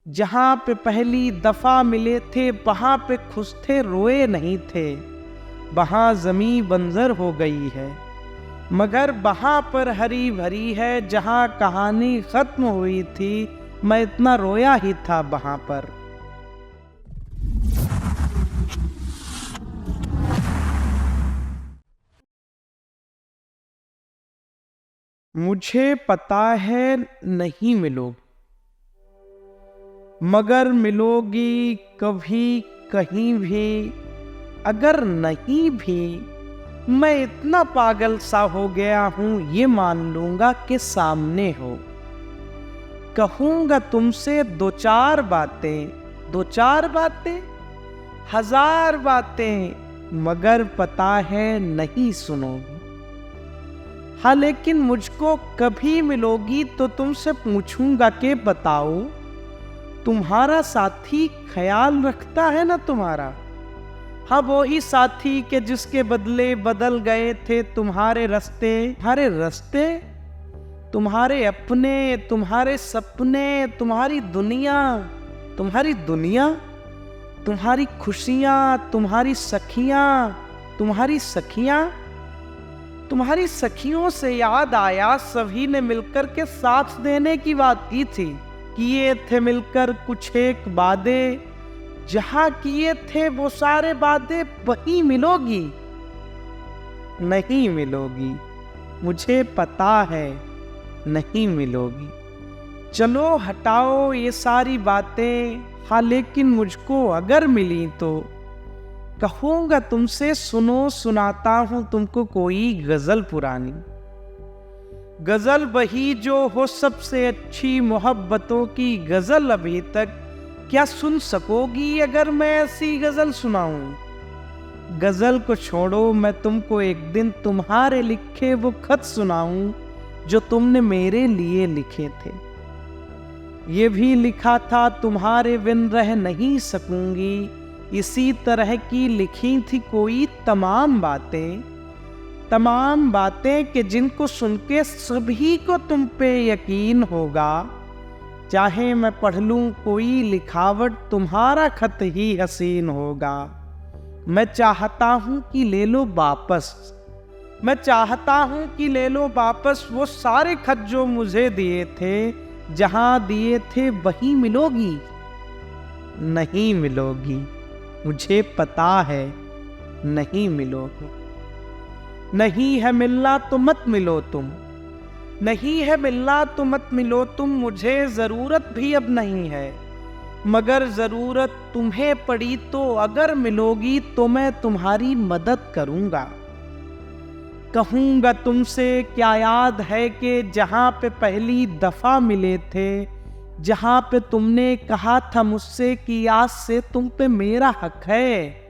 जहाँ पे पहली दफा मिले थे वहाँ पे खुश थे, रोए नहीं थे। वहाँ ज़मीं बंजर हो गई है, मगर वहाँ पर हरी भरी है। जहाँ कहानी खत्म हुई थी, मैं इतना रोया ही था वहाँ पर। मुझे पता है नहीं मिलोगी, मगर मिलोगी कभी कहीं भी। अगर नहीं भी, मैं इतना पागल सा हो गया हूं, ये मान लूंगा कि सामने हो। कहूंगा तुमसे दो चार बातें, हजार बातें, मगर पता है नहीं सुनोगी। हाँ, लेकिन मुझको कभी मिलोगी तो तुमसे पूछूंगा कि बताओ, तुम्हारा साथी ख्याल रखता है ना तुम्हारा? हाँ, वो ही साथी के जिसके बदले बदल गए थे तुम्हारे रास्ते, तुम्हारे अपने, तुम्हारे सपने, तुम्हारी दुनिया, तुम्हारी खुशियाँ, तुम्हारी सखियों से याद आया, सभी ने मिलकर के साथ देने की बात की थी। किए थे मिलकर कुछ एक वादे, जहां किए थे वो सारे वादे वहीं मिलोगी। नहीं मिलोगी, मुझे पता है नहीं मिलोगी। चलो हटाओ ये सारी बातें। हाँ, लेकिन मुझको अगर मिली तो कहूंगा तुमसे, सुनो सुनाता हूं तुमको कोई गजल पुरानी। गजल वही जो हो सबसे अच्छी, मोहब्बतों की गजल। अभी तक क्या सुन सकोगी अगर मैं ऐसी गजल सुनाऊं? गजल को छोड़ो, मैं तुमको एक दिन तुम्हारे लिखे वो खत सुनाऊं, जो तुमने मेरे लिए लिखे थे। ये भी लिखा था तुम्हारे बिन रह नहीं सकूंगी, इसी तरह की लिखी थी कोई तमाम बातें कि जिनको सुन के सभी को तुम पे यकीन होगा। चाहे मैं पढ़ लूं कोई लिखावट, तुम्हारा खत ही हसीन होगा। मैं चाहता हूं कि ले लो वापस वो सारे खत जो मुझे दिए थे। जहां दिए थे वहीं मिलोगी। नहीं मिलोगी, मुझे पता है नहीं मिलोगी। नहीं है मिलना तो मत मिलो तुम, मुझे जरूरत भी अब नहीं है। मगर जरूरत तुम्हें पड़ी तो अगर मिलोगी तो मैं तुम्हारी मदद करूंगा। कहूंगा तुमसे क्या याद है कि जहां पे पहली दफा मिले थे, जहां पे तुमने कहा था मुझसे कि आज से तुम पे मेरा हक है।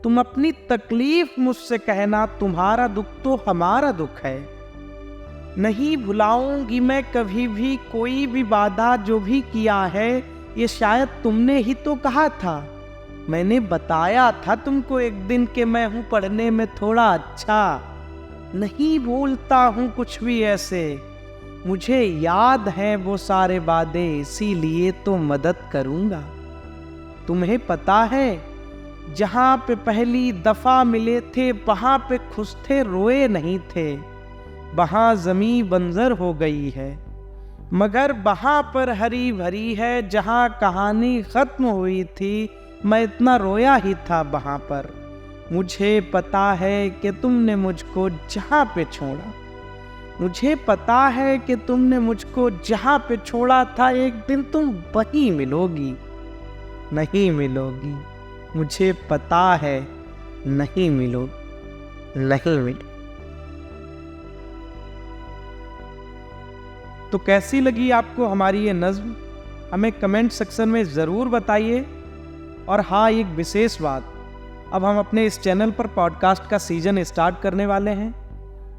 तुम अपनी तकलीफ मुझसे कहना, तुम्हारा दुख तो हमारा दुख है। नहीं भुलाऊंगी मैं कभी भी कोई भी वादा जो भी किया है, ये शायद तुमने ही तो कहा था। मैंने बताया था तुमको एक दिन कि मैं हूं पढ़ने में थोड़ा अच्छा। नहीं बोलता हूं कुछ भी ऐसे, मुझे याद है वो सारे वादे, इसीलिए तो मदद करूंगा। तुम्हें पता है जहां पे पहली दफा मिले थे वहां पे खुश थे, रोए नहीं थे। वहां ज़मीं बंजर हो गई है, मगर वहां पर हरी भरी है। जहां कहानी खत्म हुई थी, मैं इतना रोया ही था वहां पर। मुझे पता है कि तुमने मुझको जहां पे छोड़ा, मुझे पता है कि तुमने मुझको जहां पे छोड़ा था, एक दिन तुम वहीं मिलोगी। नहीं मिलोगी, मुझे पता है नहीं मिलोगी। तो कैसी लगी आपको हमारी ये नज़्म? हमें कमेंट सेक्शन में ज़रूर बताइए। और हाँ, एक विशेष बात, अब हम अपने इस चैनल पर पॉडकास्ट का सीज़न स्टार्ट करने वाले हैं।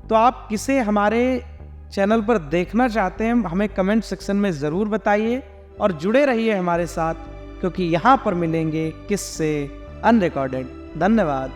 तो आप किसे हमारे चैनल पर देखना चाहते हैं, हमें कमेंट सेक्शन में ज़रूर बताइए। और जुड़े रहिए हमारे साथ, क्योंकि यहाँ पर मिलेंगे किस्से अनरिकॉर्डेड। धन्यवाद।